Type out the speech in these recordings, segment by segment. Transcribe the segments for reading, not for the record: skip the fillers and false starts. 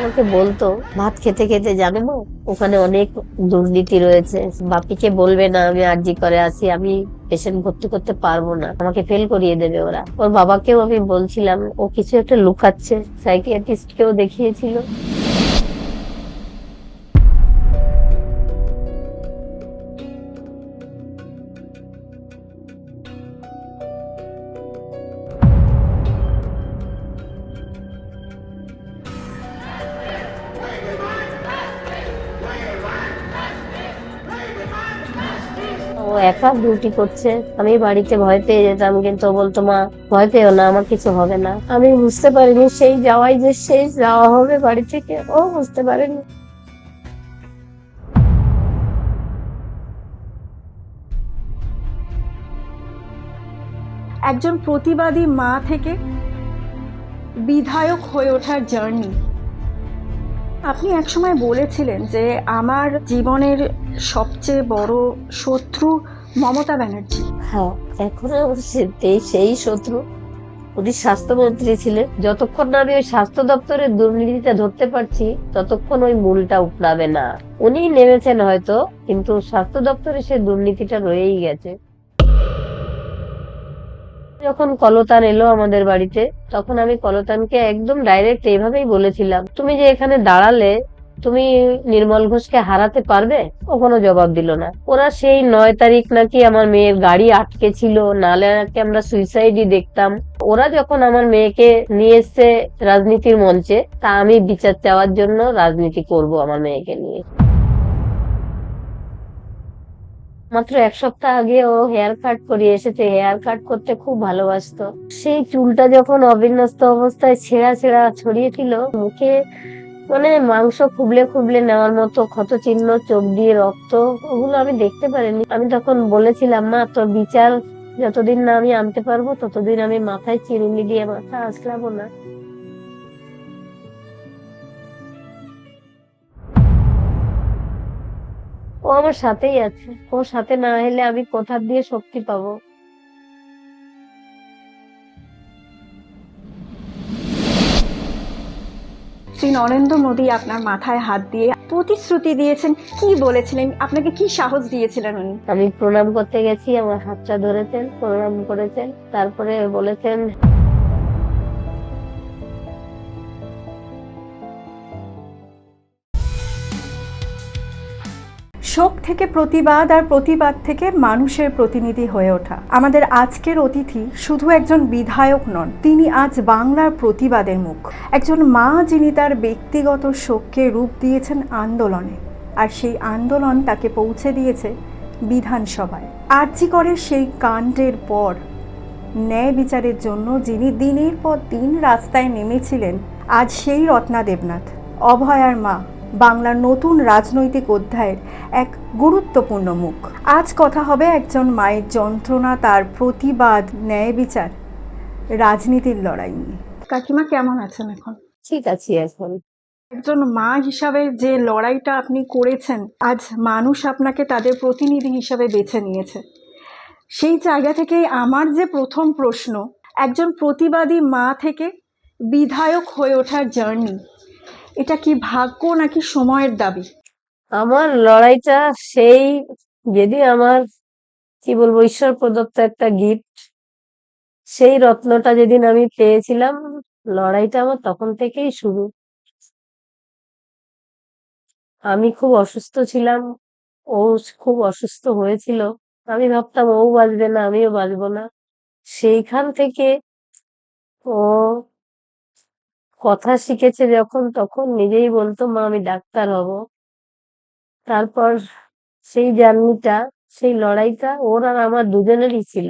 আমাকে বলতো ভাত খেতে খেতে, জানো মা, ওখানে অনেক দুর্নীতি রয়েছে, বাপিকে বলবে না আমি আরজি করে আছি, আমি পেশেন্ট ভর্তি করতে পারবো না, আমাকে ফেল করিয়ে দেবে ওরা। ওর বাবাকেও আমি বলছিলাম, ও কিছু একটা লুকাচ্ছে, সাইকিয়াট্রিস্ট কেও দেখিয়েছিল। ও একা ডিউটি করছে, আমি বাড়িতে ভয় পেয়ে যেতাম, কিন্তু ও বলতো মা ভয় পেও না, আমার কিছু হবে না। আমি বুঝতে পারিনি সেই যাওয়াই যে শেষ যাওয়া হবে বাড়ি থেকে, ও বুঝতে পারেনি। একজন প্রতিবাদী মা থেকে বিধায়ক হয়ে ওঠার জার্নি। আপনি একসময় বলেছিলেন যে আমার জীবনের সবচেয়ে বড় শত্রু মমতা ব্যানার্জি। হ্যাঁ, এখনো সেই শত্রু। উনি স্বাস্থ্যমন্ত্রী ছিলেন, যতক্ষণ না আমি ওই স্বাস্থ্য দপ্তরের দুর্নীতিটা ধরতে পারছি ততক্ষণ ওই মূলটা উপড়াবে না। উনি নেমেছেন হয়তো, কিন্তু স্বাস্থ্য দপ্তরে সে দুর্নীতিটা রয়েই গেছে। যখন কলতান এলো আমাদের বাড়িতে, তখন আমি কলতানকে একদম ডাইরেক্ট এইভাবেই বলেছিলাম, তুমি যে এখানে দাঁড়ালে, তুমি নির্মল ঘোষকে হারাতে পারবে? ও কোনো জবাব দিল না। ওরা সেই 9 তারিখ নাকি আমার মেয়ের গাড়ি আটকে ছিল, নালে নাকি আমরা সুইসাইডই দেখতাম। ওরা যখন আমার মেয়েকে নিয়ে এসছে রাজনীতির মঞ্চে, তা আমি বিচার চাওয়ার জন্য রাজনীতি করব আমার মেয়েকে নিয়ে। মাত্র 1 সপ্তাহ আগে ও হেয়ার কাট করিয়ে এসেছে, হেয়ার কাট করতে খুব ভালোবাসতো। সেই চুলটা যখন অবিন্যস্ত অবস্থায় ছেঁড়া ছেঁড়া ছড়িয়েছিল মুখে, মানে মাংস খুবলে খুবলে নেওয়ার মতো ক্ষত চিহ্ন, চোখ দিয়ে রক্ত, ওগুলো আমি দেখতে পারিনি। আমি তখন বলেছিলাম, মা তোর বিচার যতদিন না আমি আনতে পারবো ততদিন আমি মাথায় চিরুনি দিয়ে মাথা আসলাবো না। ও আমার সাথেই আছে, ওর সাথে না এলে আমি কোথা দিয়ে শক্তি পাবো? শ্রী নরেন্দ্র মোদী আপনার মাথায় হাত দিয়ে প্রতিশ্রুতি দিয়েছেন, কি বলেছিলেন, আপনাকে কি সাহস দিয়েছিলেন উনি? আমি প্রণাম করতে গেছি, আমার হাতটা ধরেছেন, প্রণাম করেছেন, তারপরে বলেছেন, শোক থেকে প্রতিবাদ আর প্রতিবাদ থেকে মানুষের প্রতিনিধি হয়ে ওঠা। আমাদের আজকের অতিথি শুধু একজন বিধায়ক নন, তিনি আজ বাংলার প্রতিবাদের মুখ। একজন মা যিনি তার ব্যক্তিগত শোককে রূপ দিয়েছেন আন্দোলনে, আর সেই আন্দোলন তাকে পৌঁছে দিয়েছে বিধানসভায়। আরজি করে সেই কাণ্ডের পর ন্যায় বিচারের জন্য যিনি দিনের পর দিন রাস্তায় নেমেছিলেন, আজ সেই রত্না দেবনাথ, অভয়ার মা, বাংলার নতুন রাজনৈতিক অধ্যায়ের এক গুরুত্বপূর্ণ মুখ। আজ কথা হবে একজন মায়ের যন্ত্রণা, তার প্রতিবাদ, ন্যায় বিচার, রাজনীতির লড়াই নিয়ে। কাকিমা কেমন আছেন এখন? ঠিক আছি এখন। একজন মা হিসাবে যে লড়াইটা আপনি করেছেন, আজ মানুষ আপনাকে তাদের প্রতিনিধি হিসাবে বেছে নিয়েছে। সেই জায়গা থেকেই আমার যে প্রথম প্রশ্ন, একজন প্রতিবাদী মা থেকে বিধায়ক হয়ে ওঠার জার্নি, এটা কি ভাগ্য নাকি সময়ের দাবি? আমার লড়াইটা সেই, যেদিন আমার, কি বলবো, ঈশ্বর প্রদত্ত একটা গিফট, সেই রত্নটা যেদিন আমি পেয়েছিলাম, লড়াইটা আমার তখন থেকেই শুরু। আমি খুব অসুস্থ ছিলাম, ও খুব অসুস্থ হয়েছিল। আমি ভাবতাম ও বাঁচবে না, আমিও বাঁচবো না। সেইখান থেকে ও কথা শিখেছে যখন, তখন নিজেই বলতো, মা আমি ডাক্তার হব। তারপর সেই জার্নিটা, সেই লড়াইটা ওর আর আমার দুজনেরই ছিল,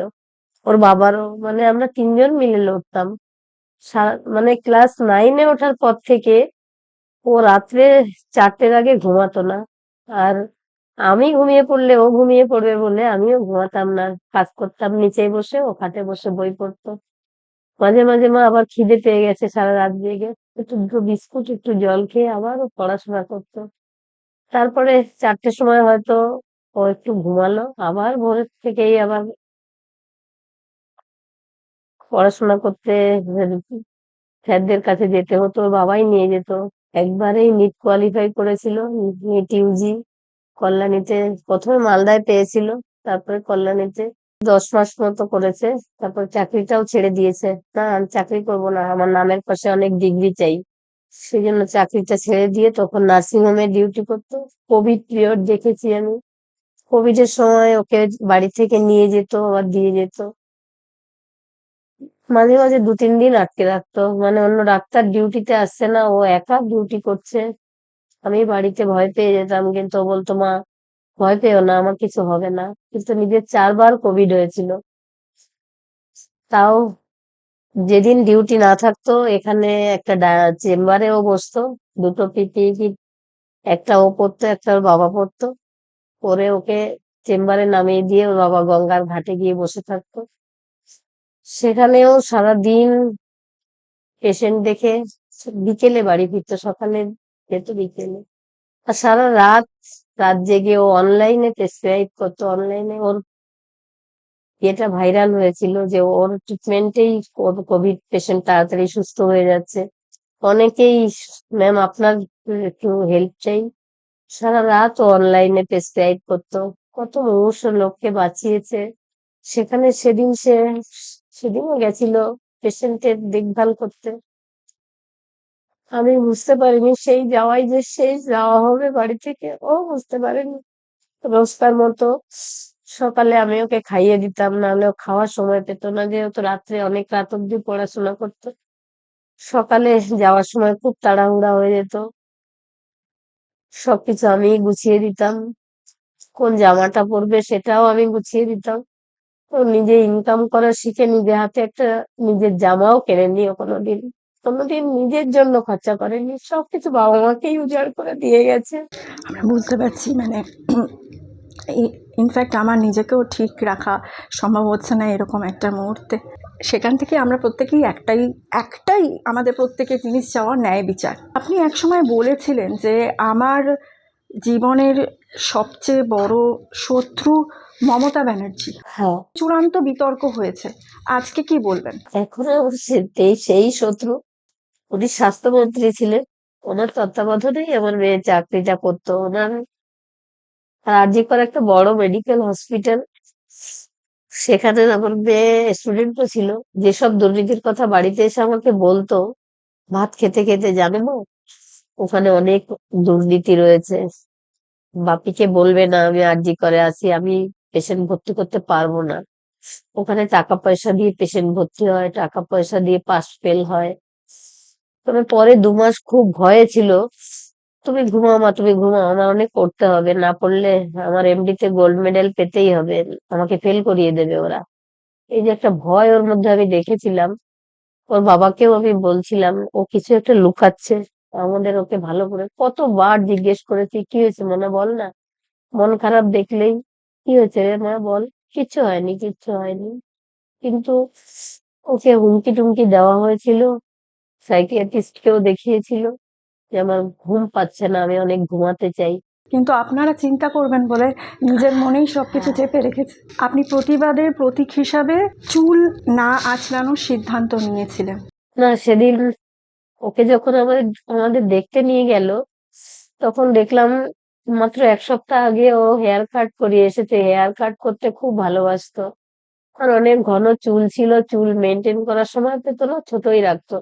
ওর বাবারও। মানে আমরা তিনজন মিলে লড়তাম। মানে ক্লাস 9-এ ওঠার পর থেকে ও রাত্রে 4টের আগে ঘুমাতো না। আর আমি ঘুমিয়ে পড়লে ও ঘুমিয়ে পড়বে বলে আমিও ঘুমাতাম না, কাজ করতাম নিচে বসে, ও খাটে বসে বই পড়তো। মাঝে মাঝে মা আবার খিদে পেয়ে গেছে, সারা রাত জেগে একটু দুটো বিস্কুট একটু জল খেয়ে আবারও পড়াশোনা করতো। তারপরে 4টের সময় হয়তো ও একটু ঘুমালো, আবার ভোরের থেকেই আবার পড়াশোনা করতে স্যারদের কাছে যেতে হতো, ওর বাবাই নিয়ে যেত। একবারেই নিট কোয়ালিফাই করেছিল, নিট ইউজি কল্যাণীতে। প্রথমে মালদায় পেয়েছিল, তারপরে কল্যাণীতে 10 মাস মতো করেছে। তারপর চাকরিটাও ছেড়ে দিয়েছে, না আমি চাকরি করবো না, আমার নামের পাশে অনেক ডিগ্রি চাই। সেই জন্য চাকরিটা ছেড়ে দিয়ে তখন নার্সিং হোমে ডিউটি করতো। কোভিড পিরিয়ড দেখেছি আমি। কোভিড এর সময় ওকে বাড়ি থেকে নিয়ে যেত আবার দিয়ে যেত। মাঝে মাঝে 2-3 দিন আটকে রাখতো, মানে অন্য ডাক্তার ডিউটিতে আসছে না, ও একা ডিউটি করছে। আমি বাড়িতে ভয় পেয়ে যেতাম, কিন্তু ও বলতো, মা ভয় পেও না, আমার কিছু হবে না। কিন্তু নিজের 4বার কোভিড হয়েছিল। তাও যেদিন ডিউটি না থাকতো এখানে একটা চেম্বারেও বসতো, দুটো পিপিই কিট, একটা ও পরতো একটা ওর বাবা পরতো। পরে ওকে চেম্বারে নামিয়ে দিয়ে ওর বাবা গঙ্গার ঘাটে গিয়ে বসে থাকতো। সেখানেও সারাদিন পেশেন্ট দেখে বিকেলে বাড়ি ফিরতো, সকালে যেত বিকেলে। আর সারা রাত রাত জেগে ও অনলাইনে প্রেসক্রাইব করতো। অনলাইনে ওর ইয়েটা ভাইরাল হয়েছিল যে ওর ট্রিটমেন্টেই কোভিড পেশেন্ট তাড়াতাড়ি সুস্থ হয়ে যাচ্ছে। অনেকেই, ম্যাম আপনার একটু হেল্প চাই। সারা রাত ও অনলাইনে প্রেসক্রাইব করতো, কত মুমূর্ষু লোককে বাঁচিয়েছে। সেখানে সেদিনও গেছিল পেশেন্টের দেখভাল করতে। আমি বুঝতে পারিনি সেই যাওয়াই যে শেষ যাওয়া হবে বাড়ি থেকে, ও বুঝতে পারেনি। রোজকার মতো সকালে আমি ওকে খাইয়ে দিতাম, নাহলে ও খাওয়ার সময় পেত না, যেহেতু রাত্রে অনেক রাত অব্দি পড়াশোনা করতো। সকালে যাওয়ার সময় খুব তাড়াহুড়া হয়ে যেত, সবকিছু আমিই গুছিয়ে দিতাম। কোন জামাটা পরবে সেটাও আমি গুছিয়ে দিতাম। ও নিজে ইনকাম করা শিখে নিজে হাতে একটা নিজের জামাও কেনেনি ও কোনোদিন। কোনোদিন নিজের জন্য খরচা করেনি, সবকিছু বাবা মাকেই উজাড় করে দিয়ে গেছে। আমরা বুঝতে পারছি, মানে ইনফ্যাক্ট আমার নিজেকেও ঠিক রাখা সম্ভব হচ্ছে না এরকম একটা মুহূর্তে। সেখান থেকে আমরা প্রত্যেকেই একটাই আমাদের প্রত্যেকের জিনিস চাওয়া, ন্যায় বিচার। আপনি একসময় বলেছিলেন যে আমার জীবনের সবচেয়ে বড় শত্রু মমতা ব্যানার্জি। হ্যাঁ, চূড়ান্ত বিতর্ক হয়েছে, আজকে কি বলবেন? এখনো সেই শত্রু। উনি স্বাস্থ্যমন্ত্রী ছিলেন, ওনার তত্ত্বাবধানেই আমার মেয়ে চাকরিটা করতো। ওনার আর জি কর একটা বড় মেডিকেল হসপিটাল, সেখানে আমার মেয়ে স্টুডেন্টও ছিল। যেসব দুর্নীতির কথা বাড়িতে এসে আমাকে বলতো ভাত খেতে খেতে, জানো না ওখানে অনেক দুর্নীতি রয়েছে, বাপিকে বলবে না আমি আরজি করে আছি, আমি পেশেন্ট ভর্তি করতে পারবো না। ওখানে টাকা পয়সা দিয়ে পেশেন্ট ভর্তি হয়, টাকা পয়সা দিয়ে পাস ফেল হয়। তবে পরে 2 মাস খুব ভয়ে ছিল, তুমি ঘুমাও মা, তুমি ঘুমাও, আমার অনেক পড়তে হবে, না পড়লে আমার এমডি তে গোল্ড মেডেল পেতেই হবে, আমাকে ফেল করিয়ে দেবে ওরা। এই যে একটা ভয় ওর মধ্যে আমি দেখেছিলাম। ওর বাবাকেও আমি বলছিলাম ও কিছু একটা লুকাচ্ছে, আমাদের ওকে ভালো করে কতবার জিজ্ঞেস করেছি কি হয়েছে মনে বল না। মন খারাপ দেখলেই, কি হয়েছে রে মা বল, কিচ্ছু হয়নি কিচ্ছু হয়নি। কিন্তু ওকে হুমকি টুমকি দেওয়া হয়েছিল, সাইকিয়াট্রিস্ট কেও দেখিয়েছিল যে আমার ঘুম পাচ্ছে না, আমি অনেক ঘুমাতে চাই। কিন্তু আপনারা চিন্তা করবেন বলে নিজের মনেই সব কিছু হ্যাঁ, চেপে রেখেছে। আপনি প্রতিবাদের প্রতীক হিসাবে চুল না আঁচড়ানোর সিদ্ধান্ত নিয়েছিলেন। না সেদিন ওকে যখন আমাদের দেখতে নিয়ে গেল, তখন দেখলাম মাত্র 1 সপ্তাহ আগে ও হেয়ার কাট করিয়ে এসেছে। হেয়ার কাট করতে খুব ভালোবাসতো, আর অনেক ঘন চুল ছিল, চুল মেনটেন করার সময় পেত না, ছোটই রাখতো।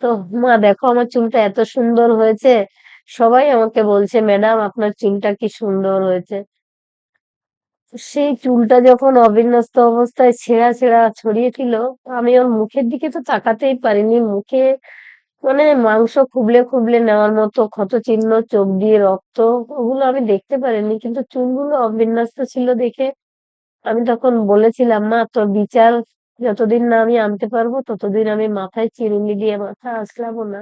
তো মা দেখো আমার চুলটা এত সুন্দর হয়েছে, সবাই আমাকে বলছে ম্যাডাম আপনার চুলটা কি সুন্দর হয়েছে। তো সেই চুলটা যখন অবিন্যস্ত অবস্থায় ছেঁড়া ছেঁড়া ছড়িয়েছিল, আমি ওর মুখের দিকে তো তাকাতেই পারিনি। মুখে মানে মাংস খুবলে খুবলে নেওয়ার মতো ক্ষত চিহ্ন, চোখ দিয়ে রক্ত, ওগুলো আমি দেখতে পারিনি, কিন্তু চুলগুলো অবিন্যস্ত ছিল দেখে আমি তখন বলেছিলাম মা তোর বিচার যতদিন না আমি আনতে পারবো ততদিন আমি মাথায় চিরুনি দিয়ে মাথা আঁচড়াবো না।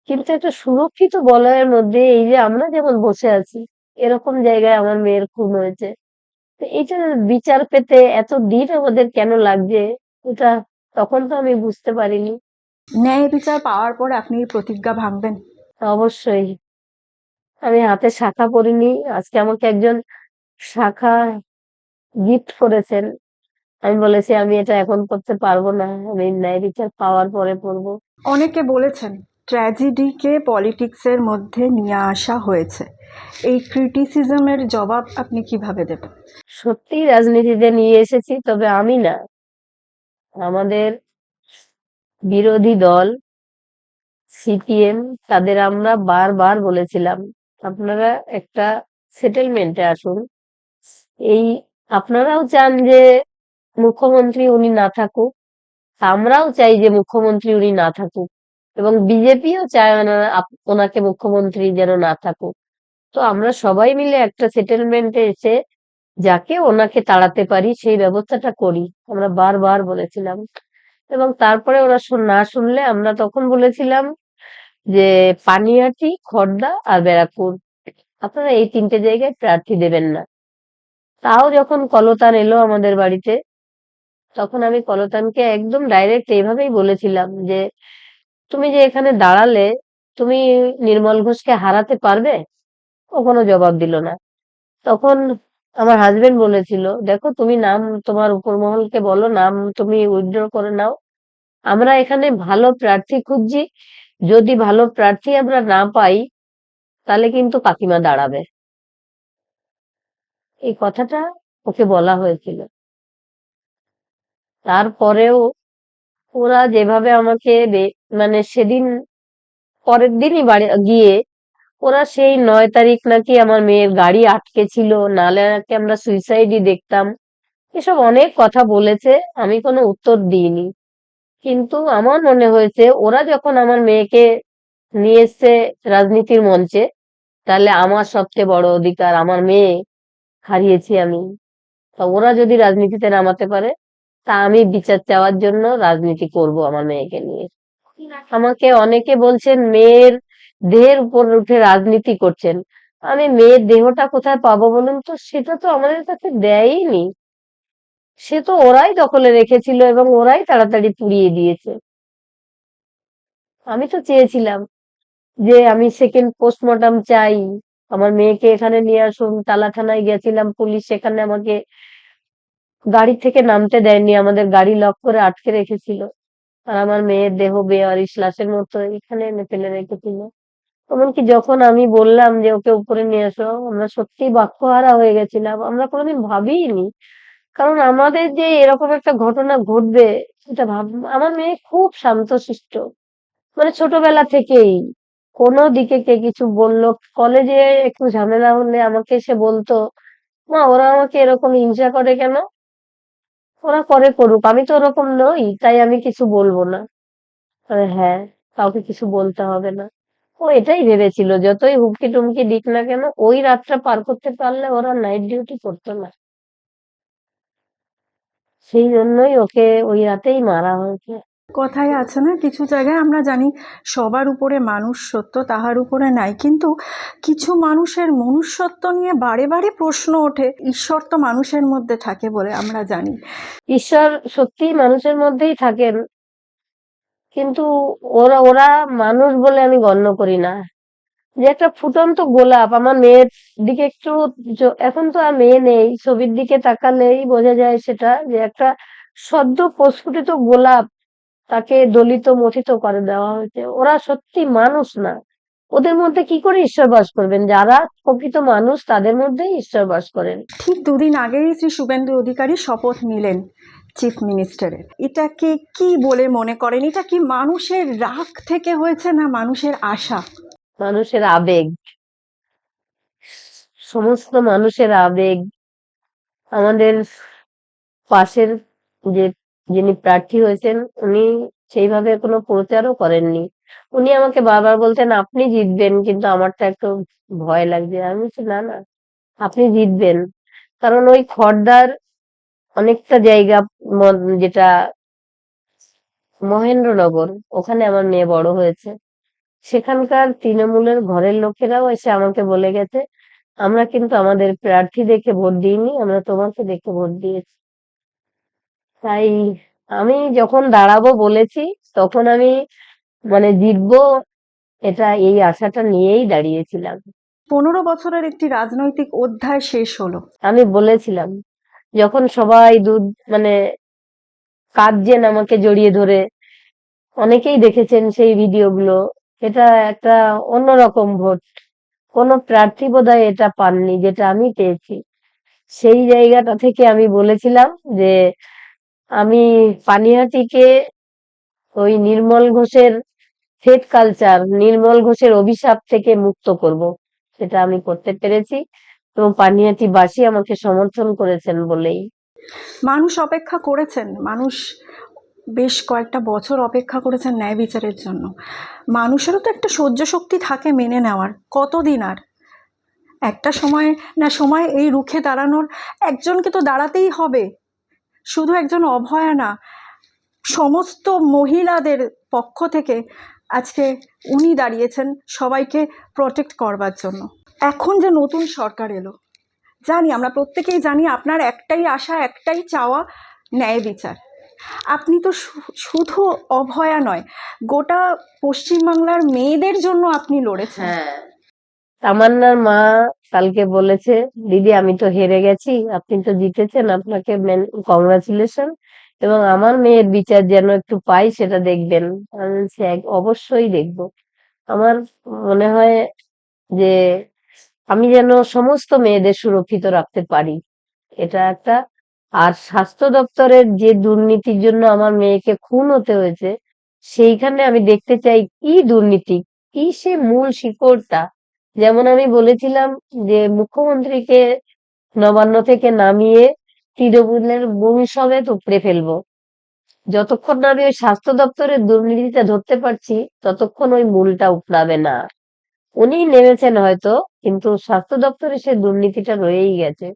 কিন্তু একটা সুরক্ষিত বলয়ের মধ্যে এই যে আমরা যেমন বসে আছি, এরকম জায়গায় আমার মেয়ের খুন হয়েছে। তো এইটার বিচার পেতে এত দিন আমাদের কেন লাগছে, এটা তখন তো আমি বুঝতে পারিনি। ন্যায় বিচার পাওয়ার পর আপনি এই প্রতিজ্ঞা ভাঙবেন? অবশ্যই। আমি হাতে শাখা পরিনি, আজকে আমাকে একজন শাখা গিফট করেছেন। আমি বলেছি আমি এটা এখন করতে পারবো না, আমি ন্যায় বিচার পাওয়ার পরে পরবো। অনেকে বলেছেন ট্র্যাজেডিকে পলিটিক্সের মধ্যে নিয়ে আসা হয়েছে, এই ক্রিটিসিজমের জবাব আপনি কিভাবে দেবেন? সত্যি রাজনীতিতে নিয়ে এসেছি, তবে আমি না, আমাদের বিরোধী দল সিপিএম, তাদের আমরা বারবার বলেছিলাম আপনারা একটা সেটেলমেন্টে আসুন। এই আপনারাও চান যে মুখ্যমন্ত্রী উনি না থাকুক, আমরাও চাই যে মুখ্যমন্ত্রী উনি না থাকুক, এবং বিজেপিও চায় ওনাকে মুখ্যমন্ত্রী যেন না থাকুক। তো আমরা সবাই মিলে একটা সেটেলমেন্টে এসে যাকে ওনাকে তাড়াতে পারি সেই ব্যবস্থাটা করি, আমরা বারবার বলেছিলাম। এবং তারপরে ওরা না শুনলে আমরা তখন বলেছিলাম যে পানিহাটি, খড়দা আর ব্যারাকপুর, আপনারা এই 3টে জায়গায় প্রার্থী দেবেন না। তাও যখন কলতান এলো আমাদের বাড়িতে, তখন আমি কলতানকে একদম ডাইরেক্ট এইভাবেই বলেছিলাম যে তুমি যে এখানে দাঁড়ালে, তুমি নির্মল ঘোষকে হারাতে পারবে? ও কোনো জবাব দিল না। তখন আমার হাজবেন্ড বলেছিল, দেখো তুমি নাম তোমার উপর মহলকে বলো, নাম তুমি উইথড্র করে নাও, আমরা এখানে ভালো প্রার্থী খুঁজছি, যদি ভালো প্রার্থী আমরা না পাই তাহলে কিন্তু কাকিমা দাঁড়াবে। এই কথাটা ওকে বলা হয়েছিল। তারপরেও ওরা যেভাবে আমাকে মানে সেদিন পরের দিনই বাড়ি গিয়ে ওরা সেই 9 তারিখ নাকি আমার মেয়ের গাড়ি আটকে ছিল, নালে নাকি আমরা সুইসাইডই দেখতাম, এসব অনেক কথা বলেছে, আমি কোনো উত্তর দিইনি। কিন্তু আমার মনে হয়েছে ওরা যখন আমার মেয়েকে নিয়ে এসছে রাজনীতির মঞ্চে, তাহলে আমার সবচেয়ে বড় অধিকার, আমার মেয়ে হারিয়েছি আমি, তা ওরা যদি রাজনীতিতে নামাতে পারে, তা আমি বিচার চাওয়ার জন্য রাজনীতি করব আমার মেয়েকে নিয়ে। আমাকে অনেকে বলছেন মেয়ের দেহের উপর উঠে রাজনীতি করছেন। আমি মেয়ের দেহটা কোথায় পাবো বলুন তো? সেটা তো আমাদের কাছে দেয়ইনি, সে তো ওরাই দখলে রেখেছিল এবং ওরাই তাড়াতাড়ি পুড়িয়ে দিয়েছে। আমি তো চেয়েছিলাম যে আমি সেকেন্ড পোস্টমর্টম চাই, আমার মেয়েকে এখানে নিয়ে আসুন। টালা থানায় গেছিলাম, পুলিশ সেখানে আমাকে গাড়ি থেকে নামতে দেয়নি, আমাদের গাড়ি লক করে আটকে রেখেছিল, আর আমার মেয়ের দেহ বেওয়ারিশ লাশের মতো এখানে এনে ফেলে রেখেছিল। এমনকি যখন আমি বললাম যে ওকে উপরে নিয়ে এসো, আমরা সত্যি বাক্যহারা হয়ে গেছিলাম, আমরা কোনোদিন ভাবিনি। কারণ আমাদের যে এরকম একটা ঘটনা ঘটবে সেটা আমার মেয়ে খুব শান্তশিষ্ট, মানে ছোটবেলা থেকেই কোনো দিকে কে কিছু বললো, কলেজে একটু ঝামেলা হলে আমাকে এসে বলতো, মা ওরা আমাকে এরকম হিংসা করে কেন? ওরা করে করুক, আমি তো ওরকম নই, তাই আমি কিছু বলবো না। হ্যাঁ, কাউকে কিছু বলতে হবে না। ও এটাই ভেবেছিল যতই হুমকি টুমকি দিক না কেন, ওই রাতটা পার করতে পারলে ওরা নাইট ডিউটি করতো না। সেই জন্যই ওকে ওই রাতেই মারা হয়েছে। কথায় আছে না, কিছু জায়গায় আমরা জানি সবার উপরে মানুষ সত্য, তাহার উপরে নাই, কিন্তু কিছু মানুষের মনুষ্যত্ব নিয়ে বারে বারে প্রশ্ন ওঠে। ঈশ্বর তো মানুষের মধ্যে থাকে বলে আমরা জানি। ঈশ্বর সত্যিই মানুষের মধ্যেই থাকেন, কিন্তু ওরা ওরা মানুষ বলে আমি গণ্য করি না। যে একটা ফুটন্ত গোলাপ, আমার মেয়ের দিকে একটু এখন তো আর মেয়ে নেই, ছবির দিকে তাকালেই বোঝা যায় সেটা, যে একটা সদ্য প্রস্ফুটিত গোলাপ, তাকে দলিত মথিত করে দেওয়া হয়েছে। ওরা সত্যি মানুষ না, ওদের মধ্যে কি করে ঈশ্বর বাস করবেন? যারা প্রকৃত মানুষ তাদের মধ্যেই ঈশ্বর বাস করেন। ঠিক দুদিন আগেই শ্রী শুভেন্দু অধিকারী শপথ নিলেন চিফ মিনিস্টারের। এটাকে কি বলে মনে করেন? এটা কি মানুষের রাগ থেকে হয়েছে না মানুষের আশা? মানুষের আবেগ, সমস্ত মানুষের আবেগ। আমাদের পাশের যে যিনি প্রার্থী হয়েছেন উনি সেইভাবে কোনো প্রচারও করেননি। উনি আমাকে বারবার বলতেন আপনি জিতবেন, কিন্তু আমারটা একটু ভয় লাগছে। আমি বলছি না না, আপনি জিতবেন। কারণ ওই খড়দার অনেকটা জায়গা, যেটা মহেন্দ্রনগর, ওখানে আমার মেয়ে বড় হয়েছে। সেখানকার তৃণমূলের ঘরের লোকেরাও এসে আমাকে বলে গেছে, আমরা কিন্তু আমাদের প্রার্থী দেখে ভোট দিইনি, আমরা তোমাকে দেখে ভোট দিয়েছি। তাই আমি যখন দাঁড়াবো বলেছি, তখন আমি মানে জিতবো, এটা এই আশাটা নিয়েই দাঁড়িয়েছিলাম। 15 বছরের একটি রাজনৈতিক অধ্যায় শেষ হলো। আমি বলেছিলাম, যখন সবাই মানে কাঁদছেন আমাকে জড়িয়ে ধরে, অনেকেই দেখেছেন সেই ভিডিওগুলো, এটা একটা অন্যরকম ভোট। কোনো প্রার্থী বোধহয় এটা পাননি যেটা আমি পেয়েছি। সেই জায়গাটা থেকে আমি বলেছিলাম যে আমি পানিহাটিকে ওই নির্মল ঘোষের ফেক কালচার, নির্মল ঘোষের অভিশাপ থেকে মুক্ত করব। সেটা আমি করতে পেরেছি এবং পানিহাটিবাসী আমাকে সমর্থন করেছেন বলেই। মানুষ অপেক্ষা করেছেন, মানুষ বেশ কয়েকটা বছর অপেক্ষা করেছেন ন্যায় বিচারের জন্য। মানুষেরও তো একটা সহ্য শক্তি থাকে মেনে নেওয়ার, কতদিন আর? একটা সময় না সময় এই রুখে দাঁড়ানোর একজনকে তো দাঁড়াতেই হবে। শুধু একজন অভয়া না, সমস্ত মহিলাদের পক্ষ থেকে আজকে উনি দাঁড়িয়েছেন সবাইকে প্রোটেক্ট করবার জন্য। এখন যে নতুন সরকার এলো, জানি, আমরা প্রত্যেকেই জানি আপনার একটাই আশা, একটাই চাওয়া, ন্যায় বিচার। আপনি তো শুধু অভয়া নয়, গোটা পশ্চিমবাংলার মেয়েদের জন্য আপনি লড়েছেন। হ্যাঁ, তামান্নার মা কালকে বলেছে, দিদি আমি তো হেরে গেছি, আপনি তো জিতেছেন, আপনাকে কংগ্রাচুলেশন, এবং আমার মেয়ের বিচার যেন একটু পাই সেটা দেখবেন। আমি বলছি, অবশ্যই দেখবো। আমার মনে হয় যে আমি যেন সমস্ত মেয়েদের সুরক্ষিত রাখতে পারি, এটা একটা। আর স্বাস্থ্য দপ্তরের যে দুর্নীতির জন্য আমার মেয়েকে খুন হতে হয়েছে, সেইখানে আমি দেখতে চাই কি দুর্নীতি, কি সে মূল শিকড়টা। যেমন আমি বলেছিলাম যে মুখ্যমন্ত্রীকে নবান্ন থেকে নামিয়ে তৃণমূলের বমি সমেত উপড়ে ফেলবো। যতক্ষণ না আমি ওই স্বাস্থ্য দপ্তরের দুর্নীতিটা ধরতে পারছি, ততক্ষণ ওই মূলটা উপড়াবে না। উনি নেমেছেন হয়তো, কিন্তু স্বাস্থ্য দপ্তরে সে দুর্নীতিটা রয়েই গেছে।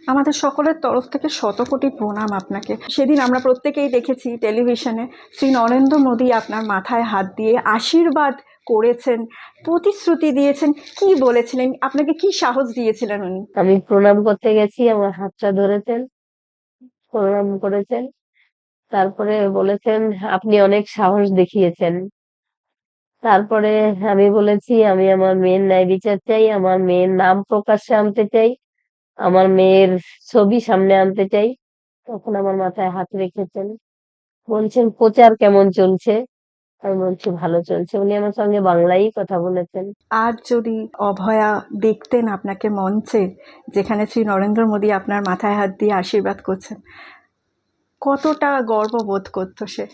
আমাদের সকলের তরফ থেকে শতকোটি প্রণাম আপনাকে। সেদিন আমরা প্রত্যেকেই দেখেছি টেলিভিশনে শ্রী নরেন্দ্র মোদী আপনার মাথায় হাত দিয়ে আশীর্বাদ করেছেন, প্রতিশ্রুতি দিয়েছেন। কি বলেছিলেন, আপনাকে কি সাহস দিয়েছিলেন উনি? আমি প্রণাম করতে গেছি, আমার হাতটা ধরেছেন, প্রণাম করেছেন, তারপরে বলেছেন আপনি অনেক সাহস দেখিয়েছেন। তারপরে আমি বলেছি আমি আমার মেয়ের ন্যায় বিচার চাই, আমার মেয়ের নাম প্রকাশ্যে আনতে চাই, আমার মেয়ের ছবি সামনে আনতে চাই। তখন আমার মাথায় হাত রেখেছেন, বলছেন প্রচার কেমন চলছে। আমি বলছি ভালো চলছে। উনি আমার সঙ্গে বাংলায় কথা বলেছেন। আজ যদি অভয়া দেখতেন আপনাকে মঞ্চে, যেখানে শ্রী নরেন্দ্র মোদী আপনার মাথায় হাত দিয়ে আশীর্বাদ করছেন, কতটা গর্ববোধ করতো সে?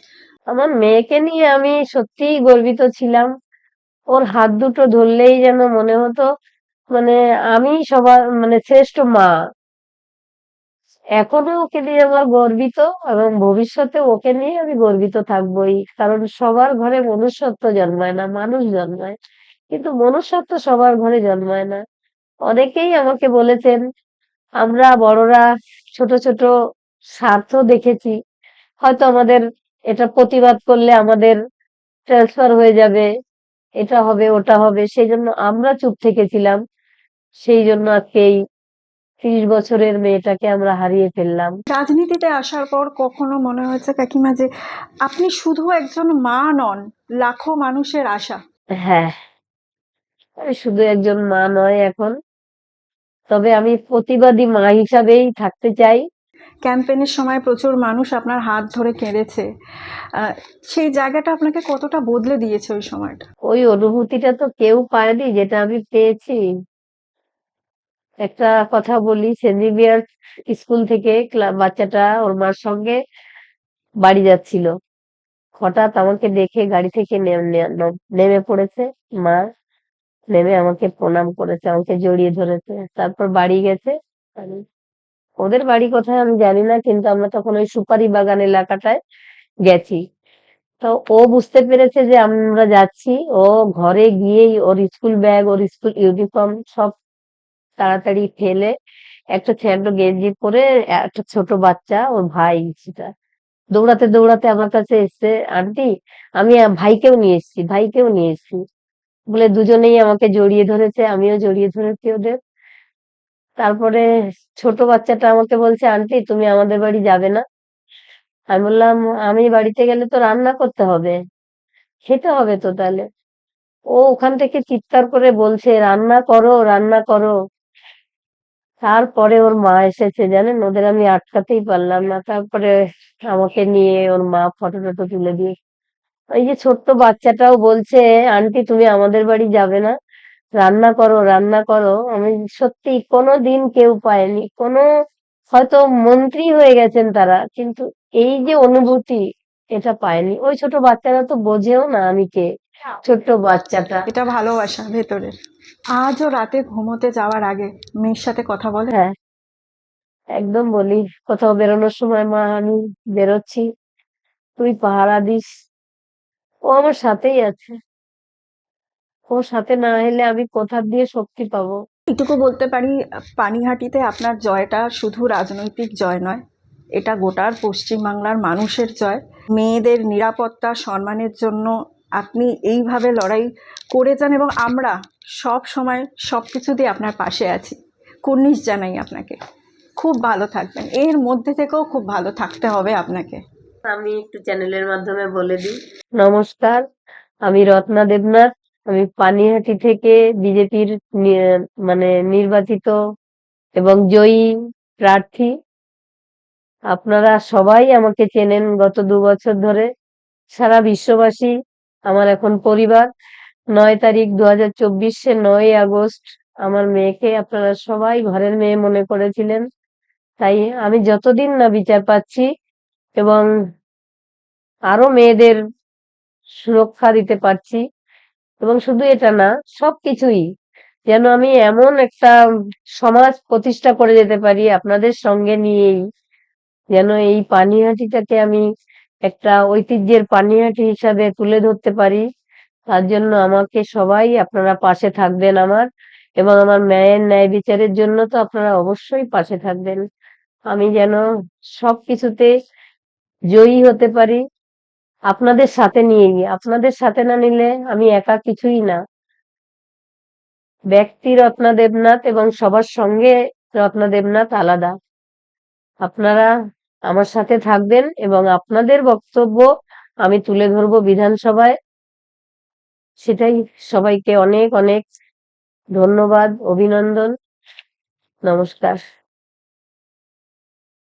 আমার মেয়েকে নিয়ে আমি সত্যিই গর্বিত ছিলাম। ওর হাত দুটো ধরলেই যেন মনে হতো মানে আমি সবার মানে শ্রেষ্ঠ মা। এখনো ওকে নিয়ে আমার গর্বিত, এবং ভবিষ্যতে ওকে নিয়ে আমি গর্বিত থাকবোই। কারণ সবার ঘরে মনুষ্যত্ব জন্মায় না, মানুষ জন্মায়, কিন্তু মনুষ্যত্ব সবার ঘরে জন্মায় না। অনেকেই আমাকে বলেছেন আমরা বড়রা ছোট ছোট স্বার্থ দেখেছি, হয়তো আমাদের এটা প্রতিবাদ করলে আমাদের ট্রান্সফার হয়ে যাবে, এটা হবে ওটা হবে, সেই জন্য আমরা চুপ থেকেছিলাম। সেই জন্য আজকে এই 30 বছরের মেয়েটাকে আমরা হারিয়ে ফেললাম। রাজনীতিতে আসার পর কখনো মনে হয়েছে কাকিমা যে আপনি শুধু একজন মা নন, লাখো মানুষের আশা? হ্যাঁ, আমি শুধু একজন মা নয় এখন, তবে আমি প্রতিবাদী মা হিসাবেই থাকতে চাই। ক্যাম্পেইনের সময় প্রচুর মানুষ আপনার হাত ধরে কেঁদেছে। সেই জায়গাটা আপনাকে কতটা বদলে দিয়েছে ওই সময়টা? ওই অনুভূতিটা তো কেউ পায়নি যেটা আমি পেয়েছি। একটা কথা বলি, সেন্ট জেভিয়ার স্কুল থেকে বাচ্চাটা ওর মার সঙ্গে বাড়ি যাচ্ছিল, হঠাৎ আমাকে দেখে গাড়ি থেকে নেমে পড়েছে। মা নেমে আমাকে প্রণাম করেছে, আমাকে জড়িয়ে ধরেছে, তারপর বাড়ি গেছে। আমি ওদের বাড়ি কোথায় আমি জানি না, কিন্তু আমরা তখন ওই সুপারি বাগান এলাকাটায় গেছি। তো ও বুঝতে পেরেছে যে আমরা যাচ্ছি। ও ঘরে গিয়েই ওর স্কুল ব্যাগ, ওর স্কুল ইউনিফর্ম সব তাড়াতাড়ি ফেলে একটা ছেঁড়া গেঞ্জি পরে, একটা ছোট বাচ্চা ওর ভাই সেটা দৌড়াতে দৌড়াতে আমার কাছে এসছে, আন্টি আমি ভাইকেও নিয়ে এসেছি, ভাইকেও নিয়ে এসেছি বলে দুজনেই আমাকে জড়িয়ে ধরেছে, আমিও জড়িয়ে ধরেছি ওদের। তারপরে ছোট বাচ্চাটা আমাকে বলছে, আন্টি তুমি আমাদের বাড়ি যাবে না? আমি বললাম আমি বাড়িতে গেলে তো রান্না করতে হবে, খেতে হবে তো তাহলে। ও ওখান থেকে চিৎকার করে বলছে রান্না করো, রান্না করো। তারপরে ওর মা এসেছে, জানেন, ওদের আমি আটকাতেই পারলাম না। তারপরে আমাকে নিয়ে ওর মা ফটো টটো তুলে দিয়ে ওই যে ছোট্ট বাচ্চাটাও বলছে, আন্টি তুমি আমাদের বাড়ি যাবে না, রান্না করো রান্না করো। আমি সত্যি কোনোদিন কেউ পায়নি, হয়তো মন্ত্রী হয়ে গেছেন তারা, কিন্তু এই যে অনুভূতি, এটা পায়নি। ওই ছোট বাচ্চারা তো বোঝেও না আমি কে, ছোট্ট বাচ্চাটা। এটা ভালোবাসা ভেতরের। আজও রাতে ঘুমোতে যাওয়ার আগে মেয়ের সাথে কথা বলে? হ্যাঁ, একদম বলি। কোথাও বেরোনোর সময়, মা আমি বেরোচ্ছি, তুই পাহারা দিস। ও আমার সাথেই আছে। ও সাথে না এলে আমি কোথা দিয়ে শক্তি পাবো? এটুকু বলতে পারি, পানিহাটিতে আপনার জয়টা শুধু রাজনৈতিক জয় নয়, এটা গোটার পশ্চিমবাংলার মানুষের জয়। মেয়েদের নিরাপত্তা সম্মানের জন্য আপনি এইভাবে লড়াই করে যান এবং আমরা সব সময় সব কিছু দিয়ে আপনার পাশে আছি। কুর্নিশ জানাই আপনাকে। খুব ভালো থাকবেন, এর মধ্যে থেকেও খুব ভালো থাকতে হবে আপনাকে। আমি একটু চ্যানেলের মাধ্যমে বলে দিই। নমস্কার, আমি রত্না দেবনাথ। আমি পানিহাটি থেকে বিজেপির মানে নির্বাচিত এবং জয়ী প্রার্থী। আপনারা সবাই আমাকে চেনেন গত 2 বছর ধরে। সারা বিশ্ববাসী আমার এখন পরিবার। 9 তারিখ 2024 9ই আগস্ট আমার মেয়েকে আপনারা সবাই ঘরের মেয়ে মনে করেছিলেন। তাই আমি যতদিন না বিচার পাচ্ছি এবং আরো মেয়েদের সুরক্ষা দিতে পারছি, এবং শুধু এটা না, সবকিছুই যেন আমি এমন একটা সমাজ প্রতিষ্ঠা করে যেতে পারি আপনাদের সঙ্গে নিয়েই, যেন এই পানিহাটিটাকে আমি একটা ঐতিহ্যের পানিহাটি হিসাবে তুলে ধরতে পারি। তার জন্য আমাকে সবাই আপনারা পাশে থাকবেন আমার, এবং আমার ন্যায়ের ন্যায় বিচারের জন্য তো আপনারা অবশ্যই পাশে থাকবেন। আমি যেন সবকিছুতে জয়ী হতে পারি আপনাদের সাথে নিয়েই। আপনাদের সাথে না নিলে আমি একা কিছুই না। ব্যক্তি রত্না দেবনাথ এবং সবার সঙ্গে রত্না দেবনাথ আলাদা। আপনারা আমার সাথে থাকবেন এবং আপনাদের বক্তব্য আমি তুলে ধরবো বিধানসভায়। সেটাই। সবাইকে অনেক অনেক ধন্যবাদ, অভিনন্দন, নমস্কার।